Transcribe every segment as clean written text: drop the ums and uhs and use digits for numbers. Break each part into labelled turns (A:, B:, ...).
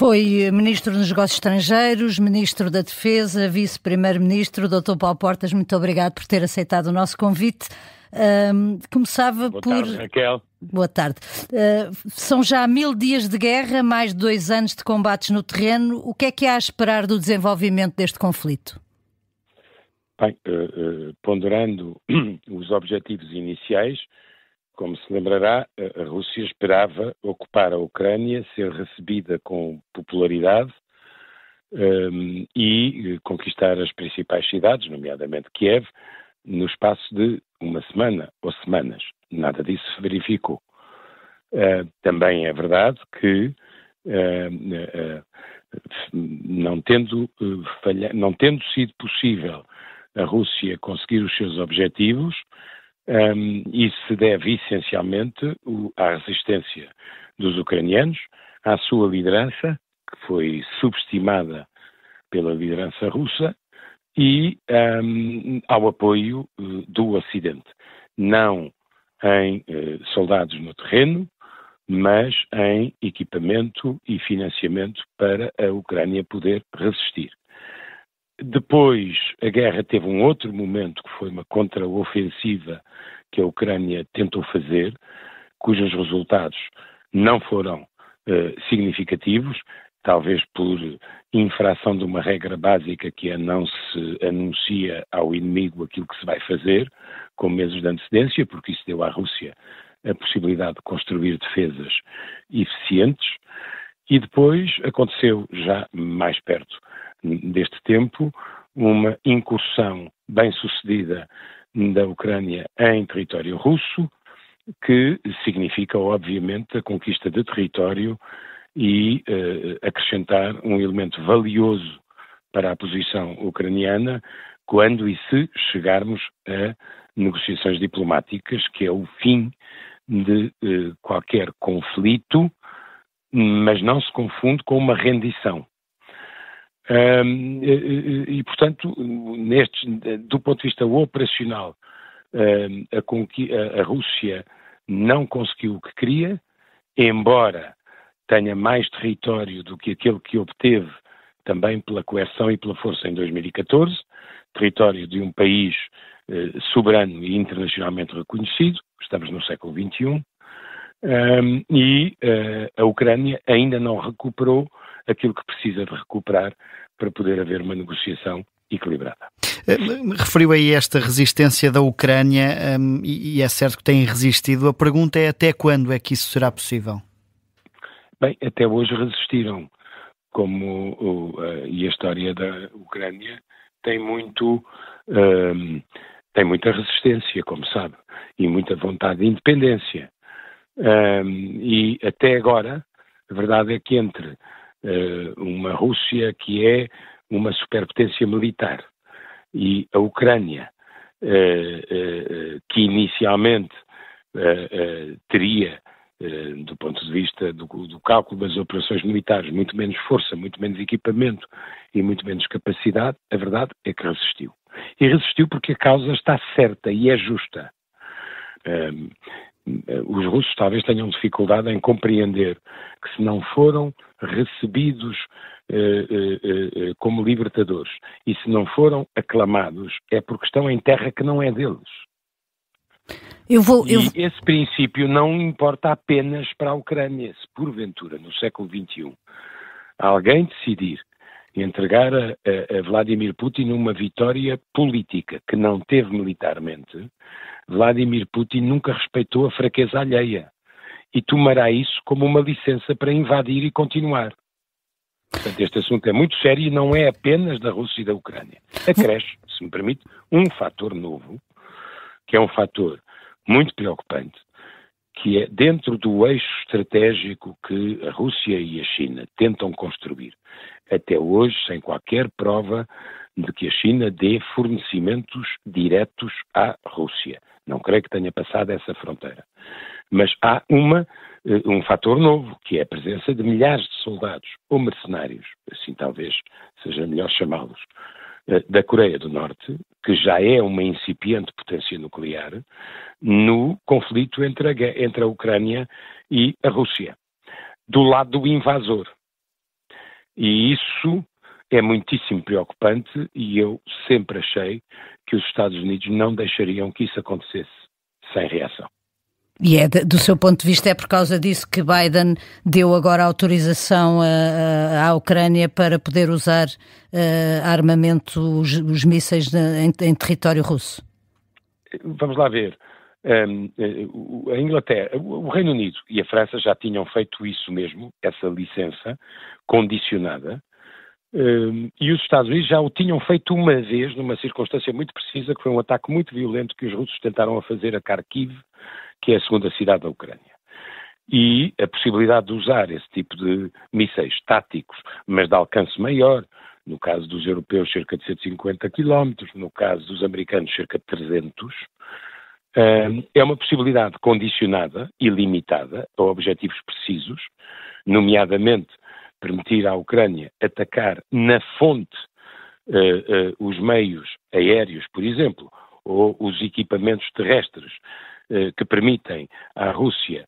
A: Foi Ministro dos Negócios Estrangeiros, Ministro da Defesa, Vice-Primeiro-Ministro, Dr. Paulo Portas, muito obrigado por ter aceitado o nosso convite. Começava
B: Boa tarde, Raquel.
A: Boa tarde. São já 1000 dias de guerra, mais de 2 anos de combates no terreno. O que é há a esperar do desenvolvimento deste conflito?
B: Bem, ponderando os objetivos iniciais, como se lembrará, a Rússia esperava ocupar a Ucrânia, ser recebida com popularidade e conquistar as principais cidades, nomeadamente Kiev, no espaço de uma semana ou semanas. Nada disso se verificou. Também é verdade que, não tendo sido possível a Rússia conseguir os seus objetivos, isso se deve essencialmente à resistência dos ucranianos, à sua liderança, que foi subestimada pela liderança russa, e ao apoio do Ocidente. Não em soldados no terreno, mas em equipamento e financiamento para a Ucrânia poder resistir. Depois, a guerra teve um outro momento, que foi uma contraofensiva que a Ucrânia tentou fazer, cujos resultados não foram significativos, talvez por infração de uma regra básica que é não se anuncia ao inimigo aquilo que se vai fazer, com meses de antecedência, porque isso deu à Rússia a possibilidade de construir defesas eficientes. E depois aconteceu, já mais perto deste tempo, uma incursão bem-sucedida da Ucrânia em território russo, que significa, obviamente, a conquista de território e acrescentar um elemento valioso para a posição ucraniana quando e se chegarmos a negociações diplomáticas, que é o fim de qualquer conflito, mas não se confunde com uma rendição. E, portanto, do ponto de vista operacional, a Rússia não conseguiu o que queria, embora tenha mais território do que aquele que obteve também pela coerção e pela força em 2014, território de um país soberano e internacionalmente reconhecido, estamos no século XXI, e a Ucrânia ainda não recuperou aquilo que precisa de recuperar para poder haver uma negociação equilibrada.
C: Referiu aí esta resistência da Ucrânia e é certo que têm resistido. A pergunta é até quando é que isso será possível?
B: Bem, até hoje resistiram, e a história da Ucrânia tem muita resistência, como sabe, e muita vontade de independência. E até agora, a verdade é que entre uma Rússia que é uma superpotência militar e a Ucrânia, que inicialmente teria, do ponto de vista do cálculo das operações militares, muito menos força, muito menos equipamento e muito menos capacidade, a verdade é que resistiu. E resistiu porque a causa está certa e é justa. Os russos talvez tenham dificuldade em compreender que se não foram recebidos como libertadores e se não foram aclamados é porque estão em terra que não é deles. Esse princípio não importa apenas para a Ucrânia. Se porventura, no século XXI, alguém decidir entregar a Vladimir Putin uma vitória política que não teve militarmente, Vladimir Putin nunca respeitou a fraqueza alheia e tomará isso como uma licença para invadir e continuar. Portanto, este assunto é muito sério e não é apenas da Rússia e da Ucrânia. Acresce, se me permite, um fator novo, que é um fator muito preocupante, que é dentro do eixo estratégico que a Rússia e a China tentam construir, até hoje sem qualquer prova de que a China dê fornecimentos diretos à Rússia. Não creio que tenha passado essa fronteira. Mas há um fator novo, que é a presença de milhares de soldados ou mercenários, assim talvez seja melhor chamá-los, da Coreia do Norte, que já é uma incipiente potência nuclear, no conflito entre a Ucrânia e a Rússia, do lado do invasor. E isso é muitíssimo preocupante e eu sempre achei que os Estados Unidos não deixariam que isso acontecesse sem reação.
A: E do seu ponto de vista, é por causa disso que Biden deu agora autorização à Ucrânia para poder usar armamento, os mísseis em território russo?
B: Vamos lá ver. A Inglaterra, o Reino Unido e a França já tinham feito isso mesmo, essa licença condicionada, e os Estados Unidos já o tinham feito uma vez, numa circunstância muito precisa, que foi um ataque muito violento que os russos tentaram a fazer a Kharkiv, que é a segunda cidade da Ucrânia. E a possibilidade de usar esse tipo de mísseis táticos, mas de alcance maior, no caso dos europeus cerca de 150 km, no caso dos americanos cerca de 300, é uma possibilidade condicionada e limitada a objetivos precisos, nomeadamente permitir à Ucrânia atacar na fonte os meios aéreos, por exemplo, ou os equipamentos terrestres que permitem à Rússia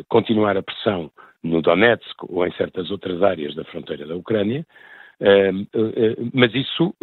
B: continuar a pressão no Donetsk ou em certas outras áreas da fronteira da Ucrânia, mas isso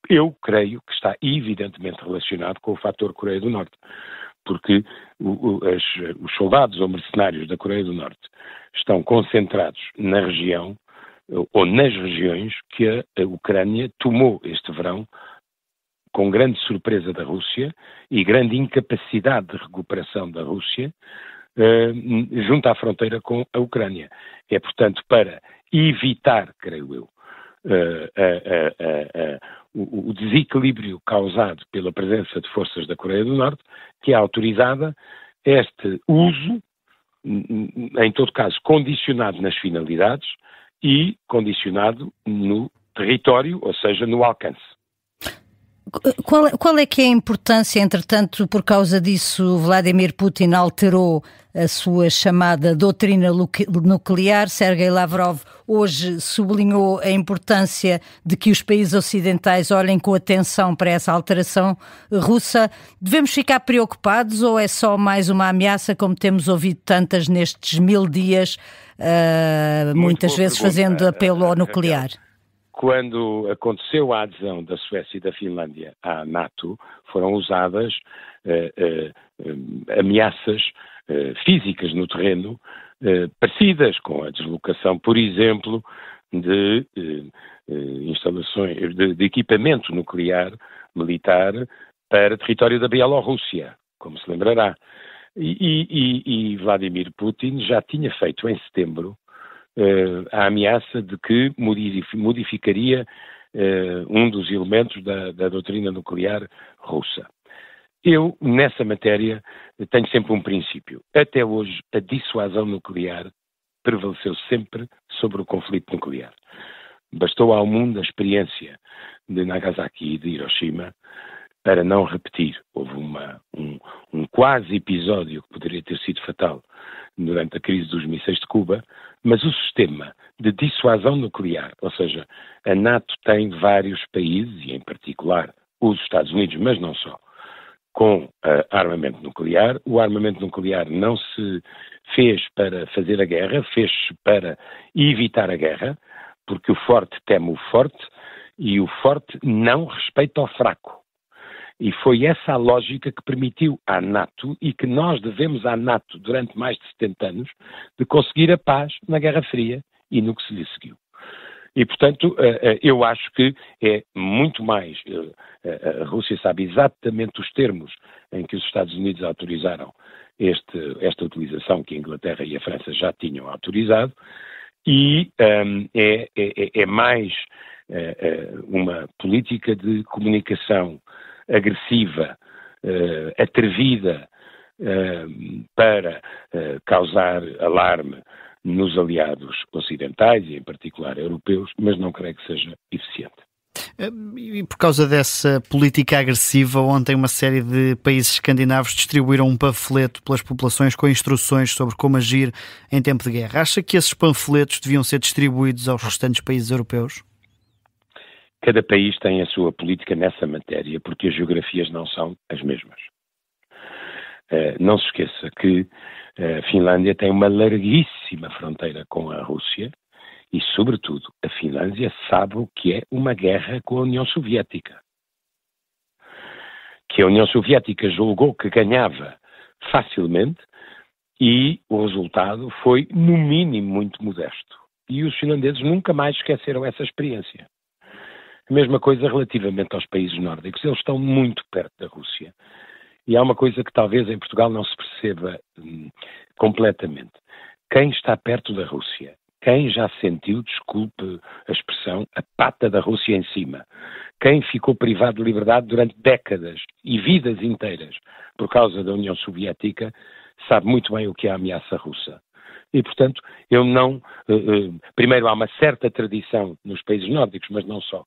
B: eu creio que está evidentemente relacionado com o fator Coreia do Norte, porque os soldados ou mercenários da Coreia do Norte estão concentrados na região ou nas regiões que a Ucrânia tomou este verão com grande surpresa da Rússia e grande incapacidade de recuperação da Rússia junto à fronteira com a Ucrânia. É, portanto, para evitar, creio eu, o desequilíbrio causado pela presença de forças da Coreia do Norte, que é autorizada este uso, em todo caso, condicionado nas finalidades e condicionado no território, ou seja, no alcance.
A: Qual é que é a importância, entretanto, por causa disso, Vladimir Putin alterou a sua chamada doutrina nuclear? Sergei Lavrov hoje sublinhou a importância de que os países ocidentais olhem com atenção para essa alteração russa. Devemos ficar preocupados ou é só mais uma ameaça, como temos ouvido tantas nestes 1000 dias, muitas vezes fazendo apelo ao nuclear?
B: Quando aconteceu a adesão da Suécia e da Finlândia à NATO, foram usadas ameaças físicas no terreno parecidas com a deslocação, por exemplo, de instalações, de equipamento nuclear militar para território da Bielorrússia, como se lembrará. E Vladimir Putin já tinha feito em setembro a ameaça de que modificaria um dos elementos da doutrina nuclear russa. Eu, nessa matéria, tenho sempre um princípio. Até hoje, a dissuasão nuclear prevaleceu sempre sobre o conflito nuclear. Bastou ao mundo a experiência de Nagasaki e de Hiroshima para não repetir. Houve um quase episódio que poderia ter sido fatal durante a crise dos mísseis de Cuba, mas o sistema de dissuasão nuclear, ou seja, a NATO tem vários países, e em particular os Estados Unidos, mas não só, com armamento nuclear. O armamento nuclear não se fez para fazer a guerra, fez-se para evitar a guerra, porque o forte teme o forte e o forte não respeita o fraco. E foi essa a lógica que permitiu à NATO e que nós devemos à NATO durante mais de 70 anos de conseguir a paz na Guerra Fria e no que se lhe seguiu. E, portanto, eu acho que é muito mais. A Rússia sabe exatamente os termos em que os Estados Unidos autorizaram esta utilização que a Inglaterra e a França já tinham autorizado e é mais uma política de comunicação agressiva, atrevida, para causar alarme nos aliados ocidentais e em particular europeus, mas não creio que seja eficiente.
C: E por causa dessa política agressiva, ontem uma série de países escandinavos distribuíram um panfleto pelas populações com instruções sobre como agir em tempo de guerra. Acha que esses panfletos deviam ser distribuídos aos restantes países europeus?
B: Cada país tem a sua política nessa matéria, porque as geografias não são as mesmas. Não se esqueça que a Finlândia tem uma larguíssima fronteira com a Rússia E, sobretudo, a Finlândia sabe o que é uma guerra com a União Soviética. Que a União Soviética julgou que ganhava facilmente e o resultado foi, no mínimo, muito modesto. E os finlandeses nunca mais esqueceram essa experiência. A mesma coisa relativamente aos países nórdicos. Eles estão muito perto da Rússia. E há uma coisa que talvez em Portugal não se perceba completamente. Quem está perto da Rússia, quem já sentiu, desculpe a expressão, a pata da Rússia em cima, quem ficou privado de liberdade durante décadas e vidas inteiras por causa da União Soviética, sabe muito bem o que é a ameaça russa. E, portanto, eu não... primeiro, há uma certa tradição nos países nórdicos, mas não só,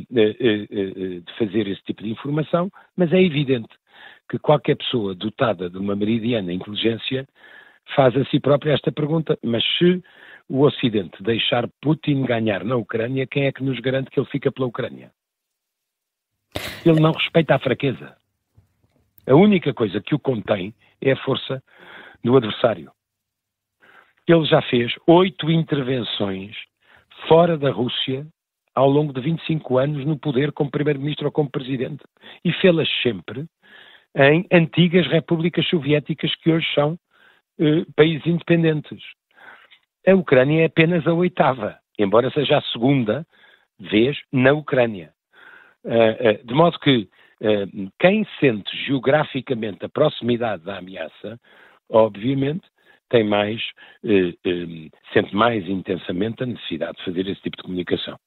B: de fazer esse tipo de informação, mas é evidente que qualquer pessoa dotada de uma meridiana inteligência faz a si própria esta pergunta: mas se o Ocidente deixar Putin ganhar na Ucrânia, quem é que nos garante que ele fica pela Ucrânia? Ele não respeita a fraqueza. A única coisa que o contém é a força do adversário. Ele já fez 8 intervenções fora da Rússia ao longo de 25 anos no poder como primeiro-ministro ou como presidente. E fê-las sempre em antigas repúblicas soviéticas que hoje são países independentes. A Ucrânia é apenas a 8ª, embora seja a 2ª vez na Ucrânia. De modo que quem sente geograficamente a proximidade da ameaça, obviamente, sente mais intensamente a necessidade de fazer esse tipo de comunicação.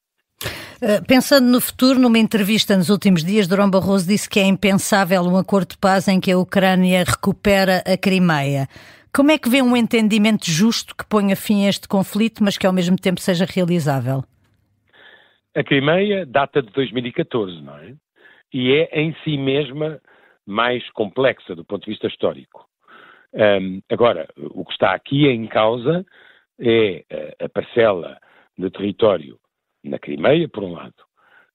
A: Pensando no futuro, numa entrevista nos últimos dias, Durão Barroso disse que é impensável um acordo de paz em que a Ucrânia recupera a Crimeia. Como é que vê um entendimento justo que ponha fim a este conflito, mas que ao mesmo tempo seja realizável?
B: A Crimeia data de 2014, não é? E é em si mesma mais complexa do ponto de vista histórico. Agora, o que está aqui em causa é a parcela de território na Crimeia, por um lado,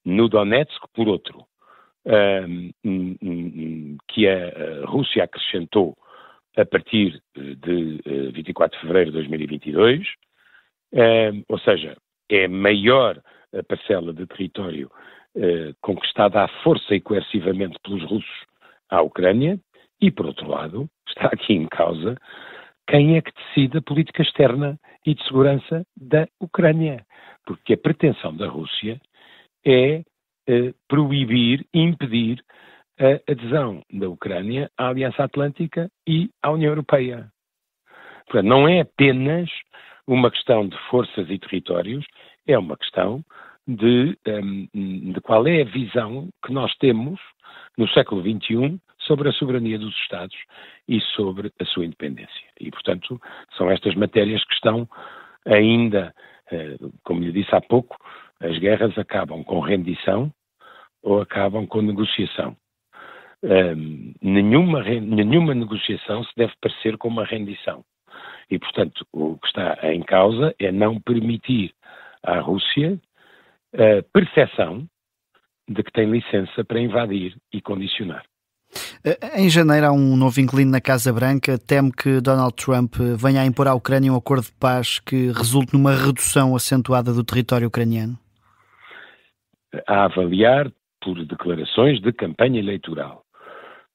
B: no Donetsk, por outro, que a Rússia acrescentou a partir de 24 de fevereiro de 2022, ou seja, é maior a parcela de território conquistada à força e coercivamente pelos russos à Ucrânia, e, por outro lado, está aqui em causa quem é que decide a política externa e de segurança da Ucrânia. Porque a pretensão da Rússia é proibir, impedir a adesão da Ucrânia à Aliança Atlântica e à União Europeia. Portanto, não é apenas uma questão de forças e territórios, é uma questão de qual é a visão que nós temos no século XXI sobre a soberania dos Estados e sobre a sua independência. E, portanto, são estas matérias que estão ainda, como lhe disse há pouco, as guerras acabam com rendição ou acabam com negociação. Nenhuma negociação se deve parecer com uma rendição. E, portanto, o que está em causa é não permitir à Rússia a percepção de que tem licença para invadir e condicionar.
C: Em janeiro há um novo inquilino na Casa Branca. Teme que Donald Trump venha a impor à Ucrânia um acordo de paz que resulte numa redução acentuada do território ucraniano?
B: A avaliar por declarações de campanha eleitoral,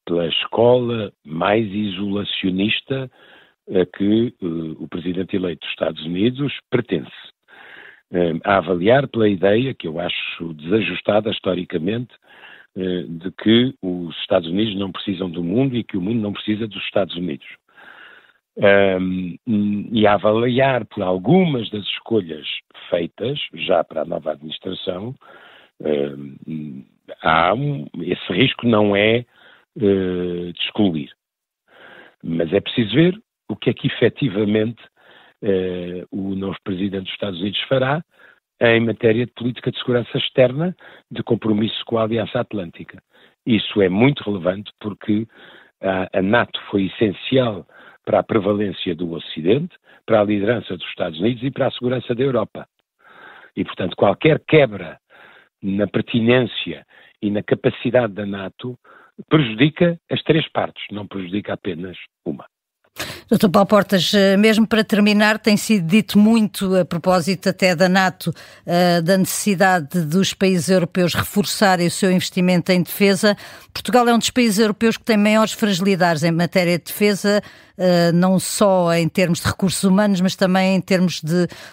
B: pela escola mais isolacionista a que o presidente eleito dos Estados Unidos pertence. A avaliar pela ideia, que eu acho desajustada historicamente, de que os Estados Unidos não precisam do mundo e que o mundo não precisa dos Estados Unidos. E a avaliar por algumas das escolhas feitas, já para a nova administração, esse risco não é de excluir. Mas é preciso ver o que é que efetivamente o novo Presidente dos Estados Unidos fará em matéria de política de segurança externa, de compromisso com a Aliança Atlântica. Isso é muito relevante porque a NATO foi essencial para a prevalência do Ocidente, para a liderança dos Estados Unidos e para a segurança da Europa. E, portanto, qualquer quebra na pertinência e na capacidade da NATO prejudica as três partes, não prejudica apenas uma.
A: Dr. Paulo Portas, mesmo para terminar, tem sido dito muito, a propósito até da NATO, da necessidade dos países europeus reforçarem o seu investimento em defesa. Portugal é um dos países europeus que tem maiores fragilidades em matéria de defesa, não só em termos de recursos humanos, mas também em termos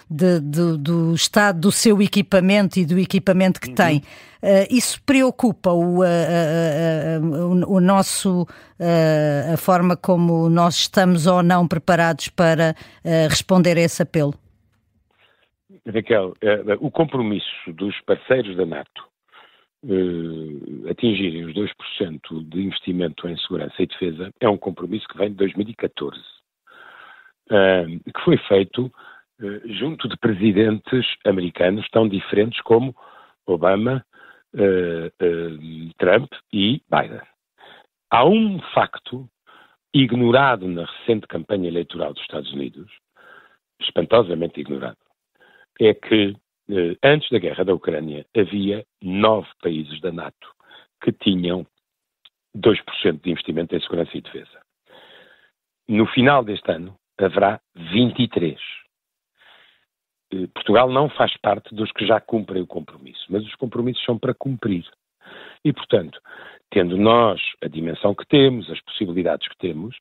A: do estado do seu equipamento e do equipamento que tem. Isso preocupa a forma como nós estamos ou não preparados para responder a esse apelo?
B: Raquel, o compromisso dos parceiros da NATO atingirem os 2% de investimento em segurança e defesa é um compromisso que vem de 2014, que foi feito junto de presidentes americanos tão diferentes como Obama, Trump e Biden. Há um facto ignorado na recente campanha eleitoral dos Estados Unidos, espantosamente ignorado, é que antes da guerra da Ucrânia havia 9 países da NATO que tinham 2% de investimento em segurança e defesa. No final deste ano haverá 23. Portugal não faz parte dos que já cumprem o compromisso, mas os compromissos são para cumprir. E, portanto, tendo nós a dimensão que temos, as possibilidades que temos,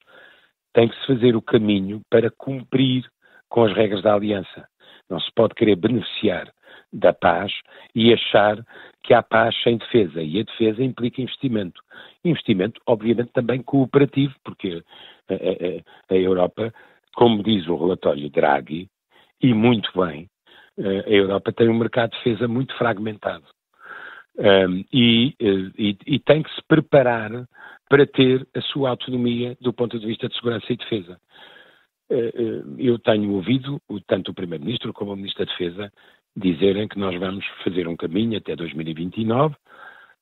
B: tem que se fazer o caminho para cumprir com as regras da aliança. Não se pode querer beneficiar da paz e achar que há paz sem defesa. E a defesa implica investimento. Investimento, obviamente, também cooperativo, porque a Europa, como diz o relatório Draghi, e muito bem, a Europa tem um mercado de defesa muito fragmentado. E tem que se preparar para ter a sua autonomia do ponto de vista de segurança e defesa. Eu tenho ouvido tanto o Primeiro-Ministro como o Ministro da Defesa dizerem que nós vamos fazer um caminho até 2029,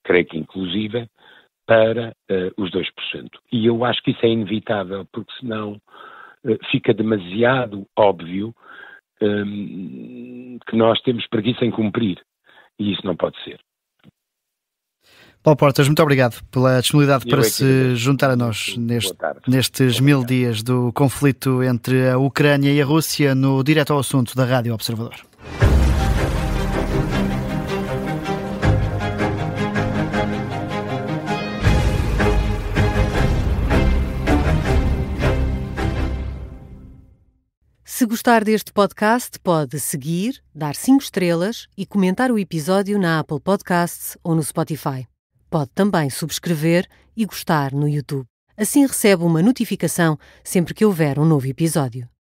B: creio que inclusive, para os 2%. E eu acho que isso é inevitável, porque senão fica demasiado óbvio que nós temos preguiça em cumprir. E isso não pode ser.
C: Paulo Portas, muito obrigado pela disponibilidade para se juntar a nós nestes 1000 dias do conflito entre a Ucrânia e a Rússia no Direto ao Assunto da Rádio Observador.
D: Se gostar deste podcast, pode seguir, dar 5 estrelas e comentar o episódio na Apple Podcasts ou no Spotify. Pode também subscrever e gostar no YouTube. Assim recebe uma notificação sempre que houver um novo episódio.